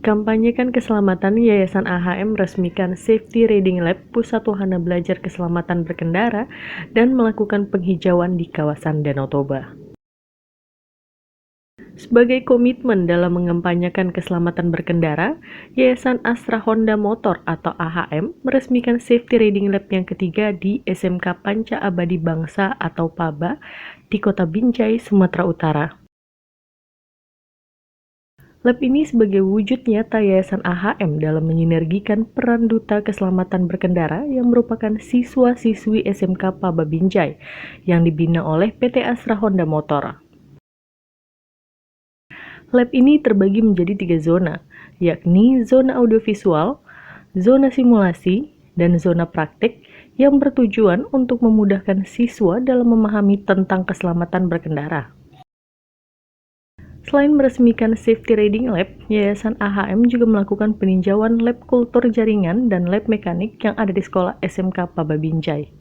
Dikampanyekan keselamatan, Yayasan AHM resmikan Safety Riding Lab, pusat wahana belajar keselamatan berkendara, dan melakukan penghijauan di kawasan Danau Toba. Sebagai komitmen dalam mengampanyekan keselamatan berkendara, Yayasan Astra Honda Motor atau AHM meresmikan Safety Riding Lab yang ketiga di SMK Panca Abadi Bangsa atau PABA di Kota Binjai, Sumatera Utara. Lab ini sebagai wujud nyata Yayasan AHM dalam menyinergikan peran Duta Keselamatan Berkendara yang merupakan siswa-siswi SMK PABA Binjai yang dibina oleh PT Astra Honda Motor. Lab ini terbagi menjadi 3 zona, yakni zona audiovisual, zona simulasi, dan zona praktik yang bertujuan untuk memudahkan siswa dalam memahami tentang keselamatan berkendara. Selain meresmikan Safety Riding Lab, Yayasan AHM juga melakukan peninjauan lab kultur jaringan dan lab mekanik yang ada di sekolah SMK PABA Binjai.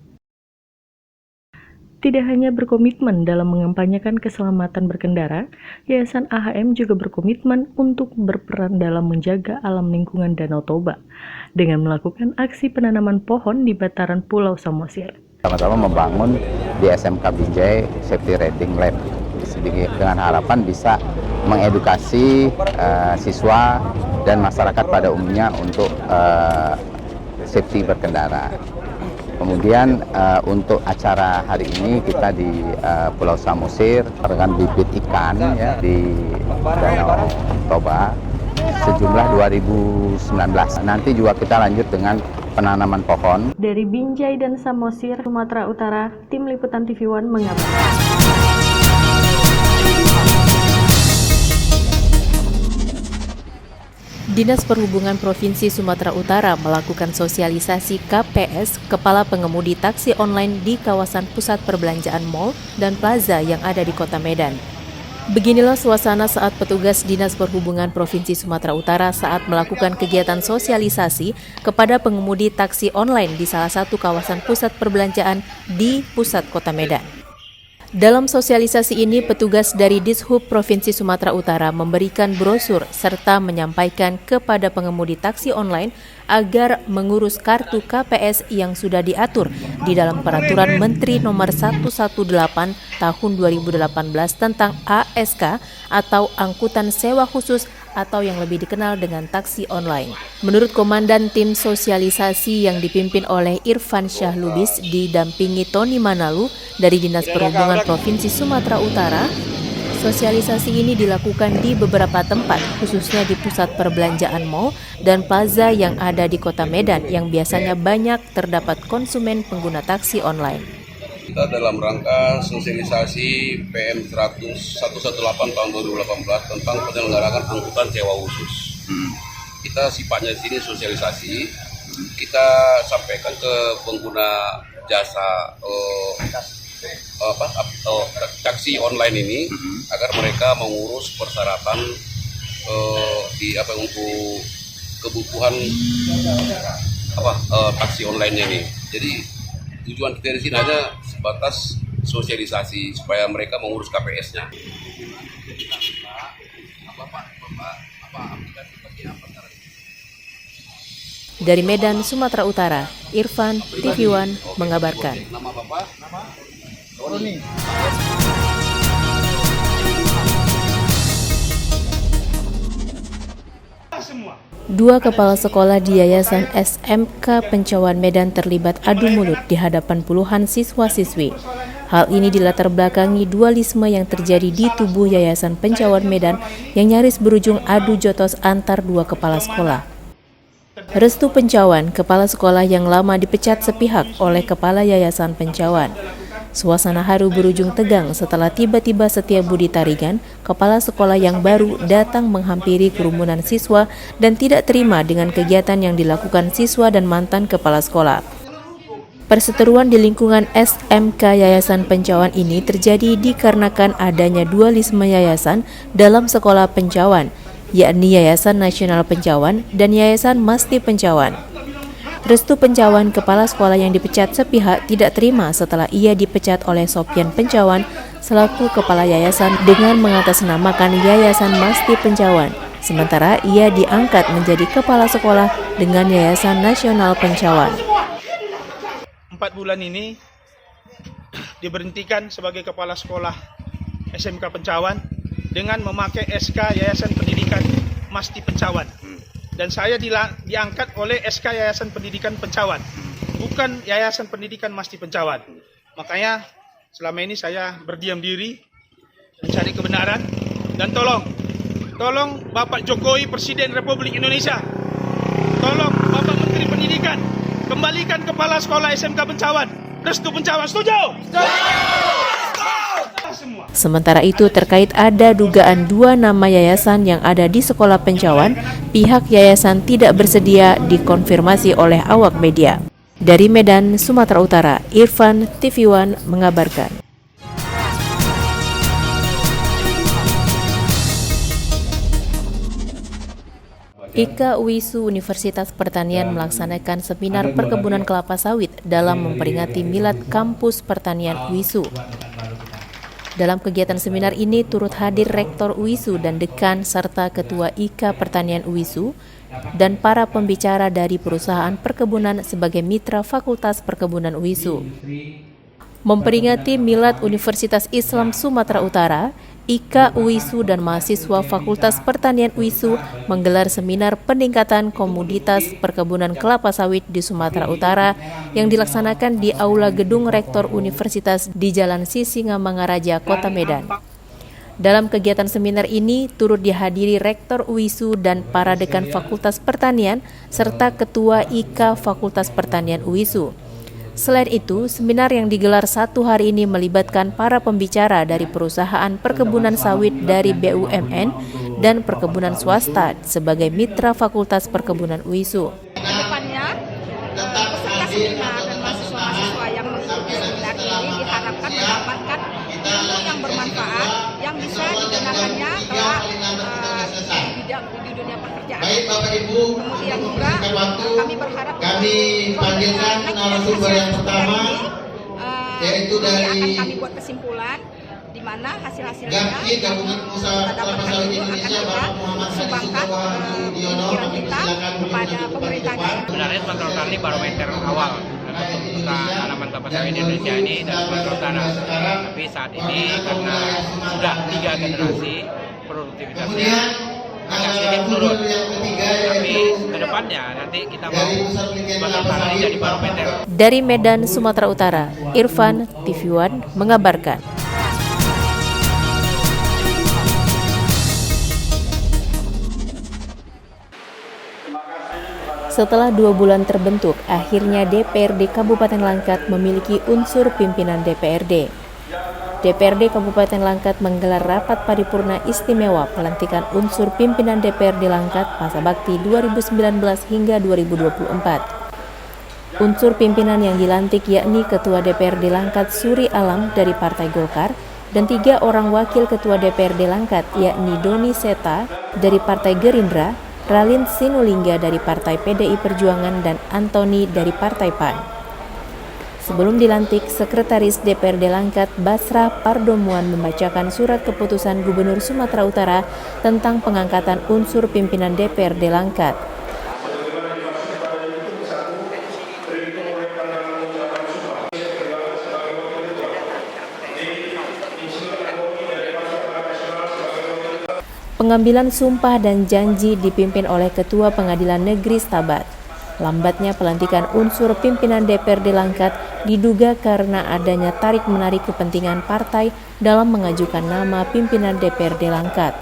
Tidak hanya berkomitmen dalam mengampanyekan keselamatan berkendara, Yayasan AHM juga berkomitmen untuk berperan dalam menjaga alam lingkungan Danau Toba dengan melakukan aksi penanaman pohon di bataran Pulau Samosir. Sama-sama membangun di SMK Binjai Safety Riding Lab dengan harapan bisa mengedukasi siswa dan masyarakat pada umumnya untuk safety berkendara. Kemudian untuk acara hari ini kita di Pulau Samosir dengan bibit ikan ya, di Danau Toba sejumlah 2019. Nanti juga kita lanjut dengan penanaman pohon. Dari Binjai dan Samosir, Sumatera Utara, Tim Liputan TV One mengabarkan. Dinas Perhubungan Provinsi Sumatera Utara melakukan sosialisasi KPS Kepala Pengemudi Taksi Online di kawasan pusat perbelanjaan mal dan plaza yang ada di Kota Medan. Beginilah suasana saat petugas Dinas Perhubungan Provinsi Sumatera Utara saat melakukan kegiatan sosialisasi kepada pengemudi taksi online di salah satu kawasan pusat perbelanjaan di pusat Kota Medan. Dalam sosialisasi ini, petugas dari Dishub Provinsi Sumatera Utara memberikan brosur serta menyampaikan kepada pengemudi taksi online agar mengurus kartu KPS yang sudah diatur di dalam Peraturan Menteri Nomor 118 Tahun 2018 tentang ASK atau Angkutan Sewa Khusus atau yang lebih dikenal dengan taksi online. Menurut Komandan Tim Sosialisasi yang dipimpin oleh Irfan Syahlubis didampingi Tony Manalu dari Dinas Perhubungan Provinsi Sumatera Utara, sosialisasi ini dilakukan di beberapa tempat, khususnya di pusat perbelanjaan mal dan plaza yang ada di Kota Medan yang biasanya banyak terdapat konsumen pengguna taksi online. Kita dalam rangka sosialisasi PM 118 tahun 2018 tentang penyelenggaraan angkutan sewa khusus. Kita sifatnya di sini sosialisasi, kita sampaikan ke pengguna jasa taksi online ini agar mereka mengurus persyaratan untuk kebutuhan taksi online-nya nih. Jadi tujuan kita di sini hanya sebatas sosialisasi supaya mereka mengurus KPS-nya. Dari Medan, Sumatera Utara, Irfan, TV One mengabarkan. Nama Bapak? Roni. Dua kepala sekolah di Yayasan SMK Pencawan Medan terlibat adu mulut di hadapan puluhan siswa-siswi. Hal ini dilatar belakangi dualisme yang terjadi di tubuh Yayasan Pencawan Medan yang nyaris berujung adu jotos antar dua kepala sekolah. Restu Pencawan, kepala sekolah yang lama dipecat sepihak oleh Kepala Yayasan Pencawan. Suasana haru berujung tegang setelah tiba-tiba Setiabudi Tarigan, kepala sekolah yang baru, datang menghampiri kerumunan siswa dan tidak terima dengan kegiatan yang dilakukan siswa dan mantan kepala sekolah. Perseteruan di lingkungan SMK Yayasan Pencawan ini terjadi dikarenakan adanya dualisme yayasan dalam sekolah Pencawan, yakni Yayasan Nasional Pencawan dan Yayasan Masti Pencawan. Restu Pencawan, kepala sekolah yang dipecat sepihak, tidak terima setelah ia dipecat oleh Sopyan Pencawan selaku kepala yayasan dengan mengatasnamakan Yayasan Masti Pencawan. Sementara ia diangkat menjadi kepala sekolah dengan Yayasan Nasional Pencawan. 4 bulan ini diberhentikan sebagai kepala sekolah SMK Pencawan dengan memakai SK Yayasan Pendidikan Masti Pencawan. Dan saya diangkat oleh SK Yayasan Pendidikan Pencawan, bukan Yayasan Pendidikan Masti Pencawan. Makanya selama ini saya berdiam diri mencari kebenaran, dan tolong Bapak Jokowi Presiden Republik Indonesia, tolong Bapak Menteri Pendidikan, kembalikan kepala sekolah SMK Pencawan. Restu Pencawan, setuju? Sementara itu, terkait ada dugaan 2 nama yayasan yang ada di sekolah Pencawan, pihak yayasan tidak bersedia dikonfirmasi oleh awak media. Dari Medan, Sumatera Utara, Irfan, TV One mengabarkan. IKA UISU Universitas Pertanian melaksanakan seminar perkebunan kelapa sawit dalam memperingati Milad Kampus Pertanian UISU. Dalam kegiatan seminar ini turut hadir Rektor UISU dan Dekan serta Ketua IKA Pertanian UISU dan para pembicara dari perusahaan perkebunan sebagai mitra Fakultas Perkebunan UISU. Memperingati Milad Universitas Islam Sumatera Utara, IKA UISU dan mahasiswa Fakultas Pertanian UISU menggelar seminar peningkatan komoditas perkebunan kelapa sawit di Sumatera Utara yang dilaksanakan di Aula Gedung Rektor Universitas di Jalan Sisingamangaraja, Kota Medan. Dalam kegiatan seminar ini turut dihadiri Rektor UISU dan para dekan Fakultas Pertanian serta Ketua IKA Fakultas Pertanian UISU. Selain itu, seminar yang digelar 1 hari ini melibatkan para pembicara dari perusahaan perkebunan sawit dari BUMN dan perkebunan swasta sebagai mitra Fakultas Perkebunan UISU. Kedepannya, peserta seminar dan mahasiswa-mahasiswa yang mengikuti seminar ini diharapkan mendapatkan ilmu yang bermanfaat yang bisa digunakannya kelak di dunia pekerjaan. Kemudian juga kami berharap panggilkan narasumber yang pertama, yaitu dari akan kami buat kesimpulan di mana hasil-hasilnya Gabungan Pengusaha Kelapa Sawit Indonesia, Bapak Muhammad sumbangkan pemikiran kita kepada pemerintah daerah. Sebenarnya Sumatera Utara ini barometer awal untuk tanaman kelapa sawit di Indonesia ini dan Sumatera Utara. Tapi saat ini karena sudah 3 generasi produktivitasnya agak sedikit turun. Tapi ke depannya nanti kita mau Sumatera Utara ini jadi barometer. Dari Medan, Sumatera Utara, Irfan, TV One mengabarkan. Setelah 2 bulan terbentuk, akhirnya DPRD Kabupaten Langkat memiliki unsur pimpinan DPRD. DPRD Kabupaten Langkat menggelar rapat paripurna istimewa pelantikan unsur pimpinan DPRD Langkat masa bakti 2019 hingga 2024. Unsur pimpinan yang dilantik yakni Ketua DPRD Langkat Suri Alam dari Partai Golkar dan 3 orang wakil Ketua DPRD Langkat yakni Doni Seta dari Partai Gerindra, Ralin Sinulinga dari Partai PDI Perjuangan dan Antoni dari Partai PAN. Sebelum dilantik, Sekretaris DPRD Langkat Basrah Pardomuan membacakan surat keputusan Gubernur Sumatera Utara tentang pengangkatan unsur pimpinan DPRD Langkat. Pengambilan sumpah dan janji dipimpin oleh Ketua Pengadilan Negeri Stabat. Lambatnya pelantikan unsur pimpinan DPRD Langkat diduga karena adanya tarik-menarik kepentingan partai dalam mengajukan nama pimpinan DPRD Langkat.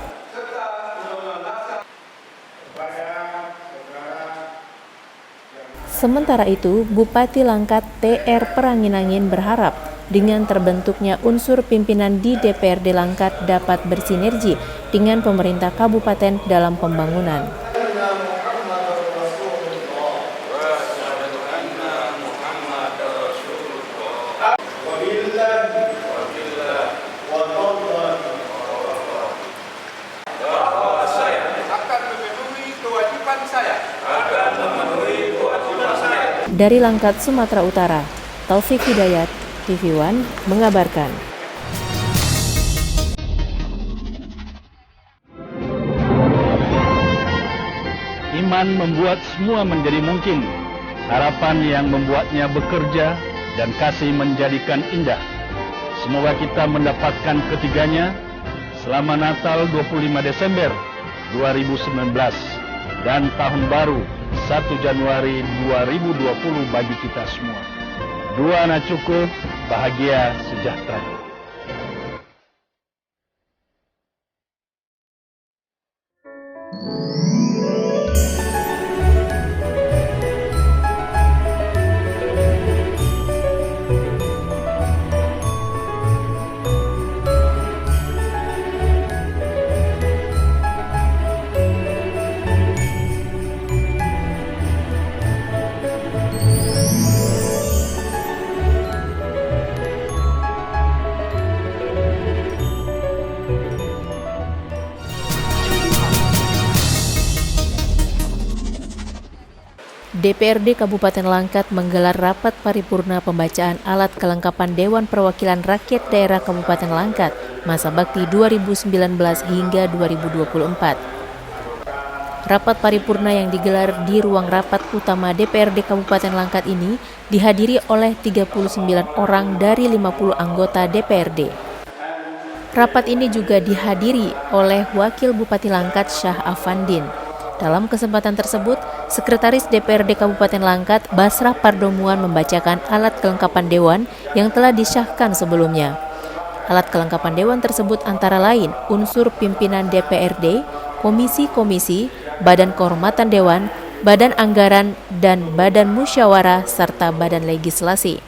Sementara itu, Bupati Langkat TR Peranginangin berharap dengan terbentuknya unsur pimpinan di DPRD Langkat dapat bersinergi dengan pemerintah kabupaten dalam pembangunan. Dari Langkat, Sumatera Utara, Taufik Hidayat, TV One mengabarkan. Pengalaman membuat semua menjadi mungkin. Harapan yang membuatnya bekerja dan kasih menjadikan indah. Semoga kita mendapatkan ketiganya selama Natal 25 Desember 2019 dan Tahun Baru 1 Januari 2020 bagi kita semua. Dua anak cukup, bahagia, sejahtera. DPRD Kabupaten Langkat menggelar rapat paripurna pembacaan alat kelengkapan Dewan Perwakilan Rakyat Daerah Kabupaten Langkat masa bakti 2019 hingga 2024. Rapat paripurna yang digelar di ruang rapat utama DPRD Kabupaten Langkat ini dihadiri oleh 39 orang dari 50 anggota DPRD. Rapat ini juga dihadiri oleh Wakil Bupati Langkat Syah Afandin. Dalam kesempatan tersebut, Sekretaris DPRD Kabupaten Langkat, Basrah Pardomuan membacakan alat kelengkapan Dewan yang telah disahkan sebelumnya. Alat kelengkapan Dewan tersebut antara lain unsur pimpinan DPRD, komisi-komisi, badan kehormatan Dewan, badan anggaran, dan badan musyawarah, serta badan legislasi.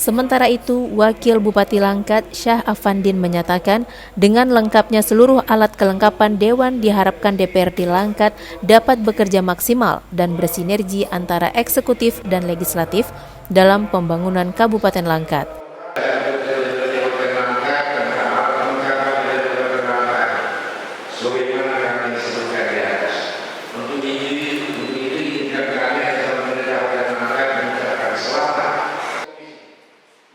Sementara itu, Wakil Bupati Langkat Syah Afandin menyatakan dengan lengkapnya seluruh alat kelengkapan Dewan diharapkan DPRD Langkat dapat bekerja maksimal dan bersinergi antara eksekutif dan legislatif dalam pembangunan Kabupaten Langkat.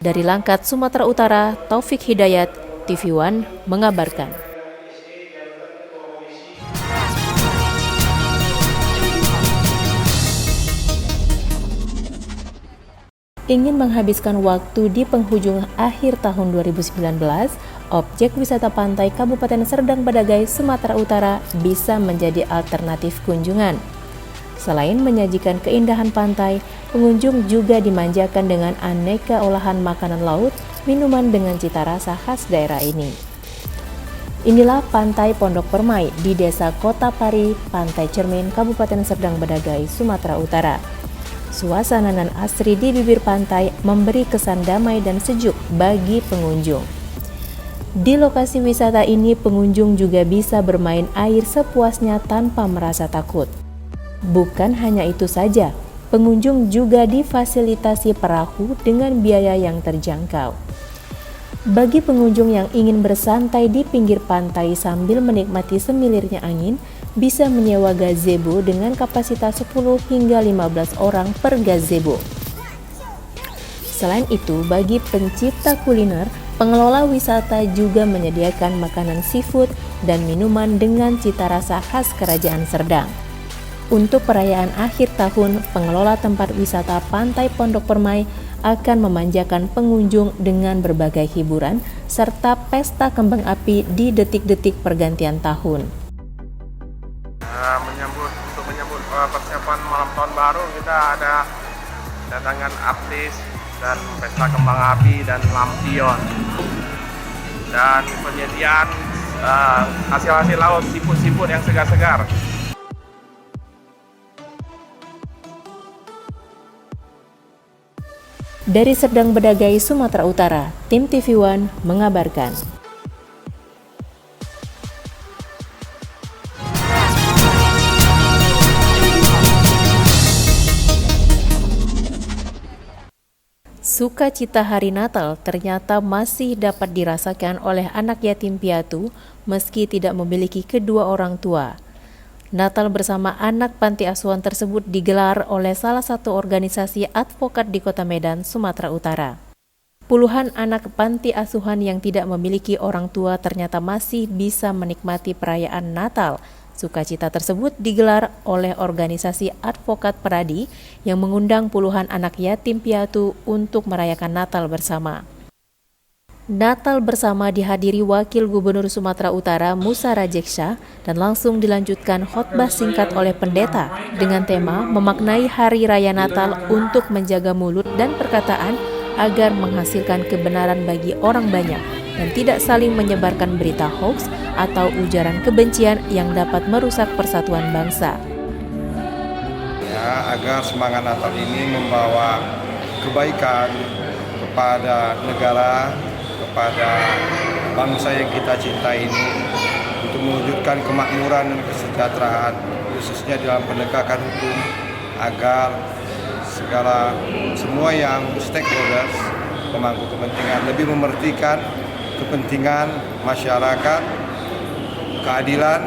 Dari Langkat, Sumatera Utara, Taufik Hidayat, TV One mengabarkan. Ingin menghabiskan waktu di penghujung akhir tahun 2019, objek wisata pantai Kabupaten Serdang Bedagai, Sumatera Utara bisa menjadi alternatif kunjungan. Selain menyajikan keindahan pantai, pengunjung juga dimanjakan dengan aneka olahan makanan laut, minuman dengan cita rasa khas daerah ini. Inilah Pantai Pondok Permai di Desa Kota Pari, Pantai Cermin, Kabupaten Serdang Bedagai, Sumatera Utara. Suasana nan asri di bibir pantai memberi kesan damai dan sejuk bagi pengunjung. Di lokasi wisata ini, pengunjung juga bisa bermain air sepuasnya tanpa merasa takut. Bukan hanya itu saja, pengunjung juga difasilitasi perahu dengan biaya yang terjangkau. Bagi pengunjung yang ingin bersantai di pinggir pantai sambil menikmati semilirnya angin, bisa menyewa gazebo dengan kapasitas 10 hingga 15 orang per gazebo. Selain itu, bagi pencipta kuliner, pengelola wisata juga menyediakan makanan seafood dan minuman dengan cita rasa khas Kerajaan Serdang. Untuk perayaan akhir tahun, pengelola tempat wisata Pantai Pondok Permai akan memanjakan pengunjung dengan berbagai hiburan serta pesta kembang api di detik-detik pergantian tahun. Untuk menyambut persiapan malam tahun baru, kita ada datangan artis dan pesta kembang api dan lampion dan penyediaan hasil-hasil laut, siput-siput yang segar-segar. Dari Serdang Bedagai, Sumatera Utara, tim TV One mengabarkan. Sukacita hari Natal ternyata masih dapat dirasakan oleh anak yatim piatu meski tidak memiliki kedua orang tua. Natal bersama anak panti asuhan tersebut digelar oleh salah satu organisasi advokat di Kota Medan, Sumatera Utara. Puluhan anak panti asuhan yang tidak memiliki orang tua ternyata masih bisa menikmati perayaan Natal. Sukacita tersebut digelar oleh organisasi advokat Peradi yang mengundang puluhan anak yatim piatu untuk merayakan Natal bersama. Natal bersama dihadiri Wakil Gubernur Sumatera Utara Musa Rajeksya dan langsung dilanjutkan khotbah singkat oleh pendeta dengan tema memaknai Hari Raya Natal untuk menjaga mulut dan perkataan agar menghasilkan kebenaran bagi orang banyak dan tidak saling menyebarkan berita hoax atau ujaran kebencian yang dapat merusak persatuan bangsa. Ya, agar semangat Natal ini membawa kebaikan kepada negara, kepada bangsa yang kita cintai ini, untuk mewujudkan kemakmuran dan kesejahteraan, khususnya dalam penegakan hukum, agar semua yang stakeholders, pemangku kepentingan, lebih mementingkan kepentingan masyarakat, keadilan,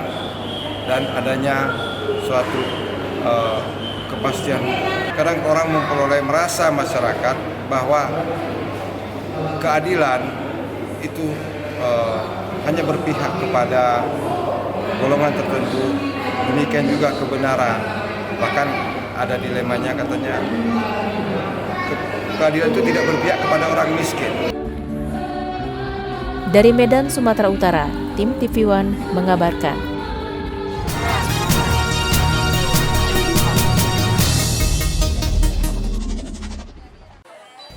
dan adanya suatu kepastian. Kadang orang merasa masyarakat bahwa keadilan itu hanya berpihak kepada golongan tertentu, demikian juga kebenaran. Bahkan ada dilemanya, katanya keadilan itu tidak berpihak kepada orang miskin. Dari Medan, Sumatera Utara, tim TV One mengabarkan.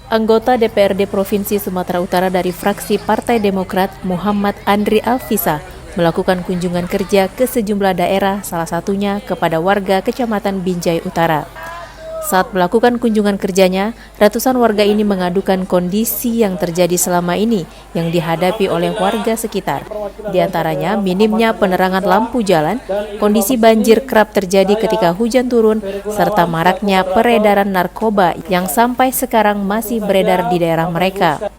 Anggota DPRD Provinsi Sumatera Utara dari fraksi Partai Demokrat Muhammad Andri Alfisa melakukan kunjungan kerja ke sejumlah daerah, salah satunya kepada warga Kecamatan Binjai Utara. Saat melakukan kunjungan kerjanya, ratusan warga ini mengadukan kondisi yang terjadi selama ini yang dihadapi oleh warga sekitar. Di antaranya minimnya penerangan lampu jalan, kondisi banjir kerap terjadi ketika hujan turun, serta maraknya peredaran narkoba yang sampai sekarang masih beredar di daerah mereka.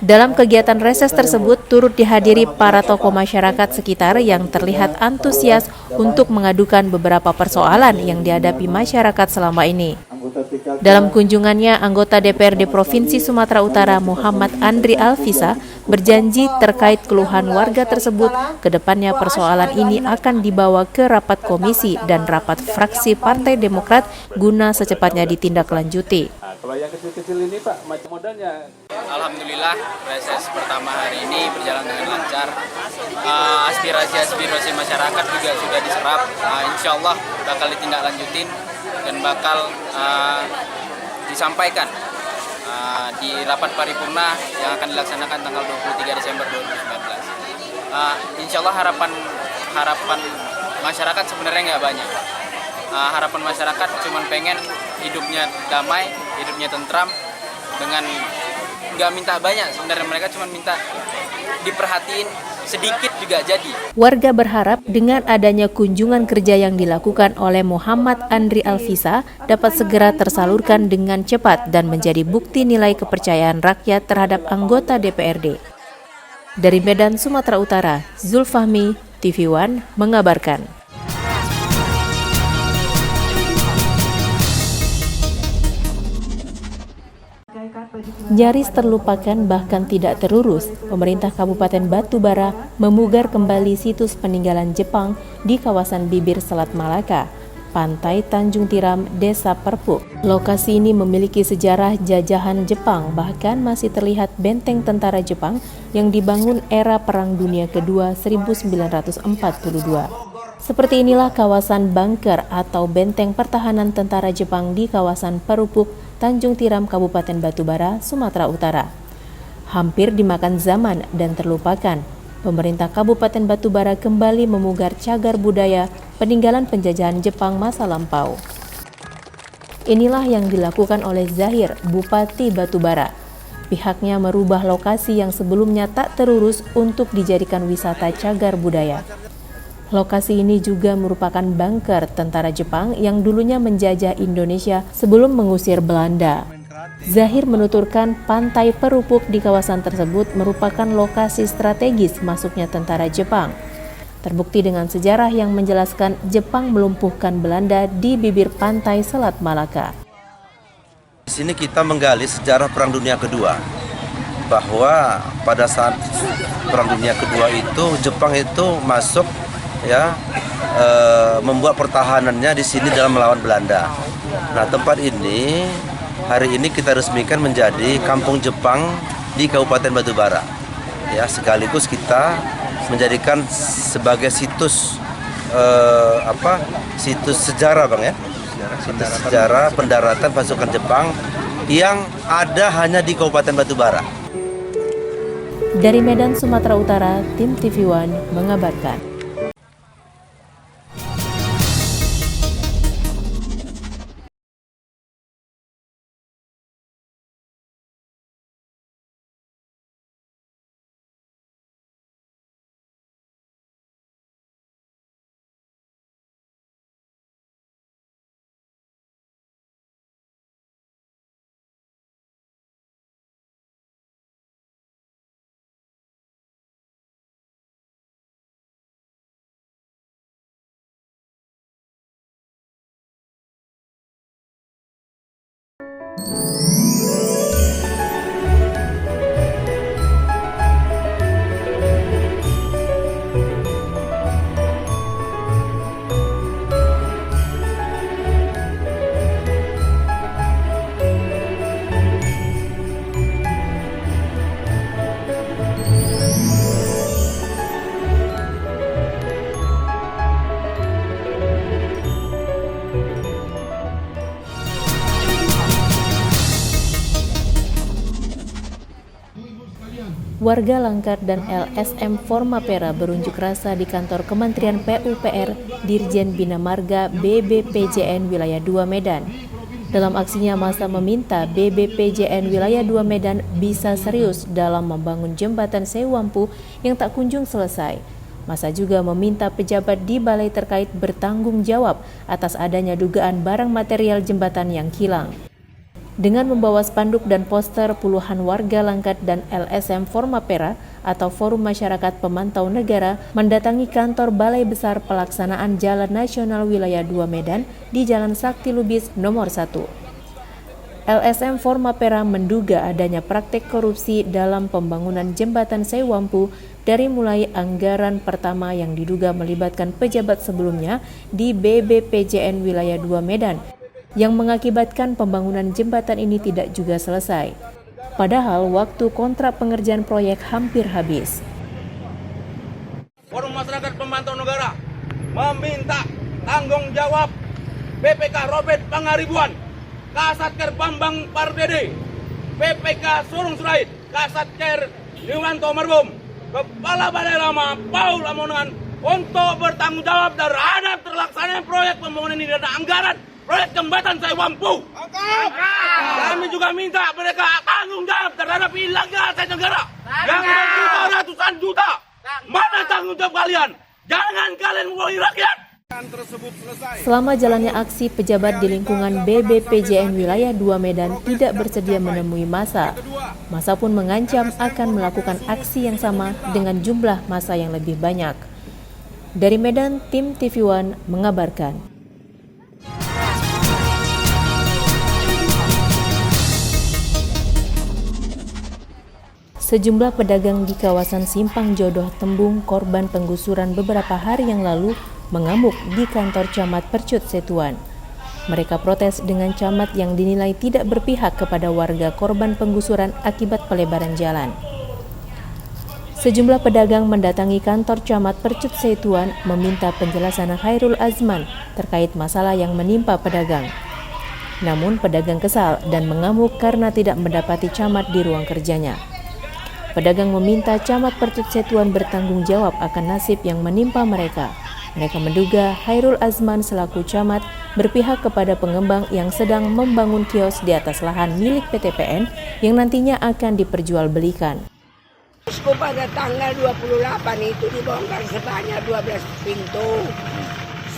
Dalam kegiatan reses tersebut turut dihadiri para tokoh masyarakat sekitar yang terlihat antusias untuk mengadukan beberapa persoalan yang dihadapi masyarakat selama ini. Dalam kunjungannya, anggota DPRD Provinsi Sumatera Utara Muhammad Andri Alfisa berjanji terkait keluhan warga tersebut, kedepannya persoalan ini akan dibawa ke rapat komisi dan rapat fraksi Partai Demokrat guna secepatnya ditindaklanjuti. Kalau yang kecil-kecil ini Pak, macam modalnya? Alhamdulillah, reses pertama hari ini berjalan dengan lancar. Aspirasi masyarakat juga sudah diserap. Insya Allah bakal ditindaklanjutin dan bakal disampaikan di rapat paripurna yang akan dilaksanakan tanggal 23 Desember 2019. Insya Allah harapan masyarakat sebenarnya nggak banyak. Harapan masyarakat cuma pengen hidupnya damai, hidupnya tentram, dengan nggak minta banyak. Sebenarnya mereka cuma minta diperhatiin sedikit juga jadi. Warga berharap dengan adanya kunjungan kerja yang dilakukan oleh Muhammad Andri Alfisa dapat segera tersalurkan dengan cepat dan menjadi bukti nilai kepercayaan rakyat terhadap anggota DPRD. Dari Medan, Sumatera Utara, Zulfahmi, TV One mengabarkan. Nyaris terlupakan bahkan tidak terurus, pemerintah Kabupaten Batubara memugar kembali situs peninggalan Jepang di kawasan bibir Selat Malaka, Pantai Tanjung Tiram, Desa Perpuk. Lokasi ini memiliki sejarah jajahan Jepang, bahkan masih terlihat benteng tentara Jepang yang dibangun era Perang Dunia Kedua 1942. Seperti inilah kawasan bunker atau benteng pertahanan tentara Jepang di kawasan Perupuk, Tanjung Tiram, Kabupaten Batubara, Sumatera Utara. Hampir dimakan zaman dan terlupakan, pemerintah Kabupaten Batubara kembali memugar cagar budaya peninggalan penjajahan Jepang masa lampau. Inilah yang dilakukan oleh Zahir, Bupati Batubara. Pihaknya merubah lokasi yang sebelumnya tak terurus untuk dijadikan wisata cagar budaya. Lokasi ini juga merupakan bunker tentara Jepang yang dulunya menjajah Indonesia sebelum mengusir Belanda. Zahir menuturkan pantai Perupuk di kawasan tersebut merupakan lokasi strategis masuknya tentara Jepang. Terbukti dengan sejarah yang menjelaskan Jepang melumpuhkan Belanda di bibir pantai Selat Malaka. Di sini kita menggali sejarah Perang Dunia Kedua, bahwa pada saat Perang Dunia Kedua itu Jepang itu masuk membuat pertahanannya di sini dalam melawan Belanda. Nah, tempat ini hari ini kita resmikan menjadi Kampung Jepang di Kabupaten Batubara. Ya, sekaligus kita menjadikan sebagai situs situs sejarah, Bang ya. Situs sejarah pendaratan pasukan Jepang yang ada hanya di Kabupaten Batubara. Dari Medan, Sumatera Utara, tim TV One mengabarkan. Warga Langkat dan LSM Formapera berunjuk rasa di kantor Kementerian PUPR Dirjen Bina Marga BBPJN Wilayah 2 Medan. Dalam aksinya, massa meminta BBPJN Wilayah 2 Medan bisa serius dalam membangun jembatan Sewampu yang tak kunjung selesai. Massa juga meminta pejabat di balai terkait bertanggung jawab atas adanya dugaan barang material jembatan yang hilang. Dengan membawa spanduk dan poster, puluhan warga Langkat dan LSM Formapera atau Forum Masyarakat Pemantau Negara mendatangi kantor Balai Besar Pelaksanaan Jalan Nasional Wilayah 2 Medan di Jalan Sakti Lubis nomor 1. LSM Formapera menduga adanya praktek korupsi dalam pembangunan jembatan Sewampu dari mulai anggaran pertama yang diduga melibatkan pejabat sebelumnya di BBPJN Wilayah 2 Medan, yang mengakibatkan pembangunan jembatan ini tidak juga selesai. Padahal waktu kontrak pengerjaan proyek hampir habis. Forum Masyarakat Pemantau Negara meminta tanggung jawab BPK Robert Pangaribuan, Kasatker Bambang Pardede, BPK Surung Surait, Kasatker Niwanto Marbom, Kepala Balai Lama Paul Amongan untuk bertanggung jawab terhadap terlaksananya proyek pembangunan ini dan anggaran proyek jembatan Sewampu. Kami juga minta mereka tanggung jawab terhadap hilangnya aset negara yang berjuta ratusan juta. Mana tanggung jawab kalian? Jangan kalian membohongi rakyat. Selama jalannya aksi, pejabat di lingkungan BBPJN Wilayah 2 Medan tidak bersedia menemui massa. Massa pun mengancam akan melakukan aksi yang sama dengan jumlah massa yang lebih banyak. Dari Medan, tim TV One mengabarkan. Sejumlah pedagang di kawasan Simpang Jodoh Tembung, korban penggusuran beberapa hari yang lalu, mengamuk di kantor Camat Percut Setuan. Mereka protes dengan camat yang dinilai tidak berpihak kepada warga korban penggusuran akibat pelebaran jalan. Sejumlah pedagang mendatangi kantor Camat Percut Setuan meminta penjelasan Khairul Azman terkait masalah yang menimpa pedagang. Namun pedagang kesal dan mengamuk karena tidak mendapati camat di ruang kerjanya. Pedagang meminta Camat Percut Setuan bertanggung jawab akan nasib yang menimpa mereka. Mereka menduga Khairul Azman selaku camat berpihak kepada pengembang yang sedang membangun kios di atas lahan milik PT PN yang nantinya akan diperjualbelikan. Pada tanggal 28 itu dibongkar sebanyak 12 pintu.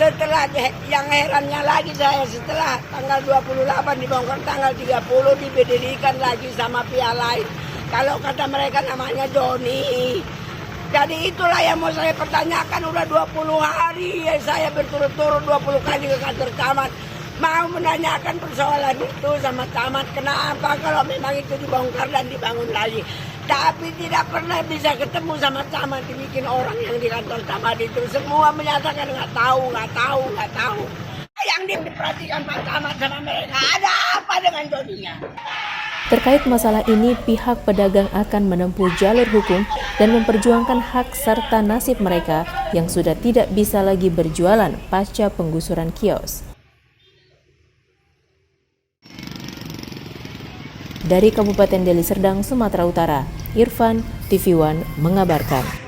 Setelah yang herannya lagi saya setelah tanggal 28 dibongkar, tanggal 30 dibedelikan lagi sama pihak lain. Kalau kata mereka namanya Joni. Jadi itulah yang mau saya pertanyakan, udah 20 hari ya saya berturut-turut 20 kali ke kantor camat. Mau menanyakan persoalan itu sama camat, kenapa kalau memang itu dibongkar dan dibangun lagi. Tapi tidak pernah bisa ketemu sama camat, dibikin orang yang di kantor camat itu. Semua menyatakan nggak tahu. Yang diperhatikan Pak Camat sama mereka, ada apa dengan Jodinya? Terkait masalah ini, pihak pedagang akan menempuh jalur hukum dan memperjuangkan hak serta nasib mereka yang sudah tidak bisa lagi berjualan pasca penggusuran kios. Dari Kabupaten Deli Serdang, Sumatera Utara, Irfan, TV One mengabarkan.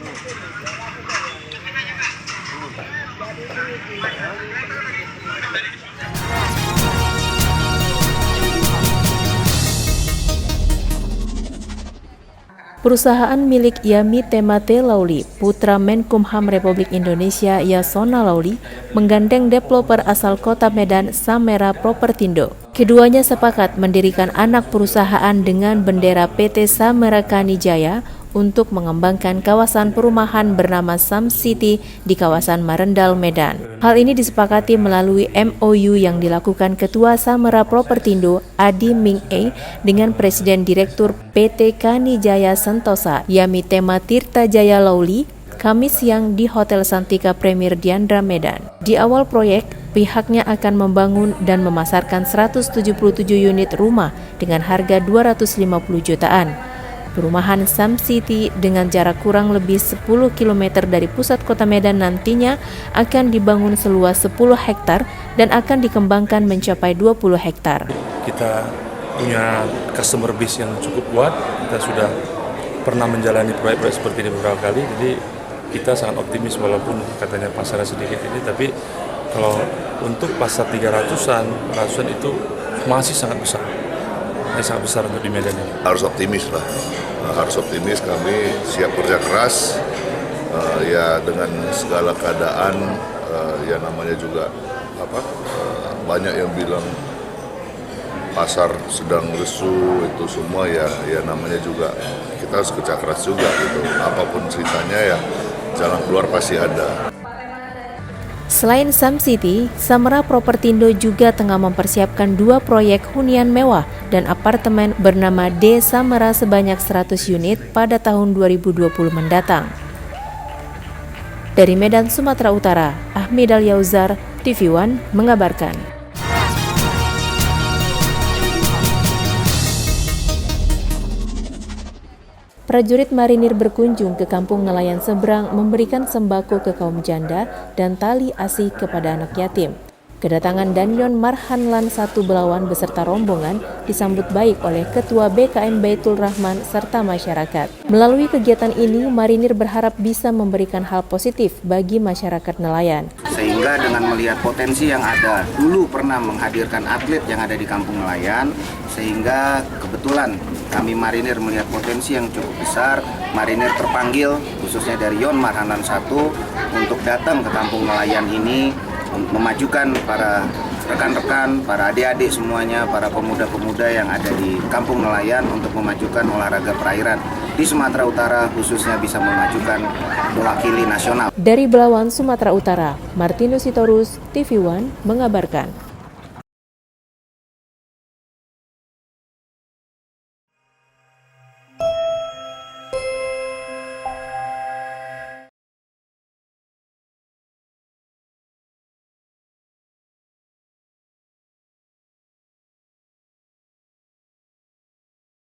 Perusahaan milik Yami Temate Lauli, putra Menkumham Republik Indonesia Yasona Lauli, menggandeng developer asal Kota Medan Samera Propertindo. Keduanya sepakat mendirikan anak perusahaan dengan bendera PT Samera Kanijaya untuk mengembangkan kawasan perumahan bernama Sam City di kawasan Marendal, Medan. Hal ini disepakati melalui MOU yang dilakukan Ketua Samera Propertindo Adi Ming E dengan Presiden Direktur PT Kanijaya Sentosa Yami Tema Tirta Jaya Lauli Kamis siang di Hotel Santika Premier Diandra, Medan. Di awal proyek, pihaknya akan membangun dan memasarkan 177 unit rumah dengan harga 250 jutaan. Perumahan Sam City dengan jarak kurang lebih 10 km dari pusat kota Medan nantinya akan dibangun seluas 10 hektar dan akan dikembangkan mencapai 20 hektar. Kita punya customer base yang cukup kuat, kita sudah pernah menjalani proyek-proyek seperti ini beberapa kali, jadi kita sangat optimis walaupun katanya pasarnya sedikit ini, tapi kalau untuk pasar 300-an itu masih sangat besar. Sangat besar untuk di Medan ini. Harus optimis lah, harus optimis. Kami siap kerja keras, ya dengan segala keadaan, ya namanya juga banyak yang bilang pasar sedang lesu, itu semua ya namanya juga kita harus kerja keras juga gitu. Apapun ceritanya ya jalan keluar pasti ada. Selain Sam City, Samera Propertindo juga tengah mempersiapkan 2 proyek hunian mewah dan apartemen bernama D Samera sebanyak 100 unit pada tahun 2020 mendatang. Dari Medan, Sumatera Utara, Ahmid Al-Yauzar, TV One mengabarkan. Prajurit marinir berkunjung ke kampung nelayan seberang memberikan sembako ke kaum janda dan tali asih kepada anak yatim. Kedatangan Danyon Marhanlan I Belawan beserta rombongan disambut baik oleh Ketua BKM Baitul Rahman serta masyarakat. Melalui kegiatan ini, marinir berharap bisa memberikan hal positif bagi masyarakat nelayan. Sehingga dengan melihat potensi yang ada, dulu pernah menghadirkan atlet yang ada di kampung nelayan, sehingga kebetulan kami marinir melihat potensi yang cukup besar. Marinir terpanggil khususnya dari Yon Marhanlan I untuk datang ke kampung nelayan ini, memajukan para rekan-rekan, para adik-adik semuanya, para pemuda-pemuda yang ada di kampung nelayan untuk memajukan olahraga perairan di Sumatera Utara, khususnya bisa memajukan mewakili nasional. Dari Belawan, Sumatera Utara, Martinus Sitorus, TV One mengabarkan.